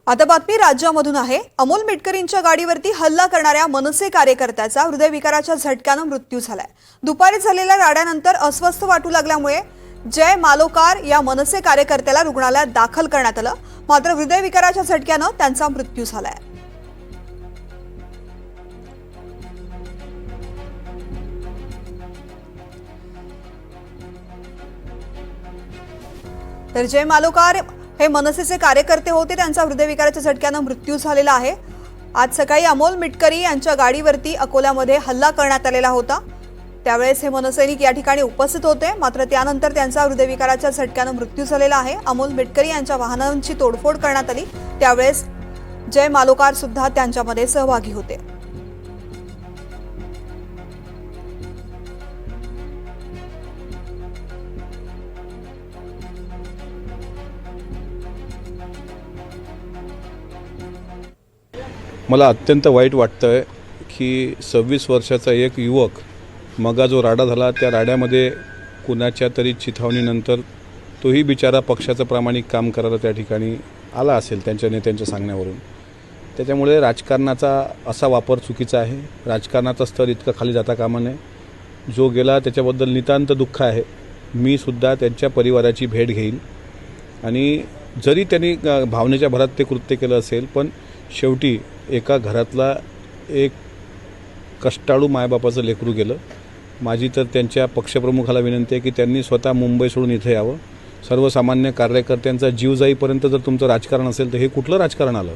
आता बातमी राज्यामधून आहे। अमोल मिटकरींच्या गाडीवरती हल्ला करणाऱ्या मनसे कार्यकर्त्याचा हृदयविकाराच्या झटक्याने मृत्यू झालाय। दुपारी झालेल्या राड्यानंतर अस्वस्थ वाटू लागल्यामुळे जय मालोकार या मनसे कार्यकर्त्याला रुग्णालयात दाखल करण्यात आलं, मात्र हृदयविकाराच्या झटक्याने त्यांचा मृत्यू झालाय। तर जय मालोकार हे मनसेचे कार्यकर्ते होते, त्यांचा हृदयविकाराच्या झटक्याने मृत्यू झालेला आहे। आज सकाळी अमोल मिटकरी यांच्या गाडीवरती अकोल्यामध्ये हल्ला करण्यात आलेला होता। त्यावेळेस हे मनसैनिक या ठिकाणी उपस्थित होते, मात्र त्यानंतर त्यांचा हृदयविकाराच्या झटक्याने मृत्यू झालेला आहे। अमोल मिटकरी यांच्या वाहनांची तोडफोड करण्यात आली, त्यावेळेस जय मालोकार सुद्धा त्यांच्यामध्ये सहभागी होते। मला अत्यंत वाईट वाटतं की 26 वर्षाचा एक युवक मगा जो राडा झाला त्या राड्यामध्ये कुणाच्या तरी चिथावणीनंतर तोही बिचारा पक्षाचं प्रामाणिक काम करायला त्या ठिकाणी आला असेल त्यांच्या नेत्यांच्या सांगण्यावरून। त्याच्यामुळे राजकारणाचा असा वापर चुकीचा आहे। राजकारणाचा स्तर इतका खाली जाता कामा नये। जो गेला त्याच्याबद्दल नितांत दुःख आहे। मी सुद्धा त्यांच्या परिवाराची भेट घेईन आणि जरी त्यांनी भावनेच्या भरात ते कृत्य केलं असेल, पण शेवटी एका घरातला एक कष्टाळू मायबापाचं लेकरू गेलं। माझी तर त्यांच्या पक्षप्रमुखाला विनंती आहे की त्यांनी स्वतः मुंबई सोडून इथे यावं। सर्वसामान्य कार्यकर्त्यांचा जीव जाईपर्यंत जर तुमचं राजकारण असेल तर हे कुठलं राजकारण आलं?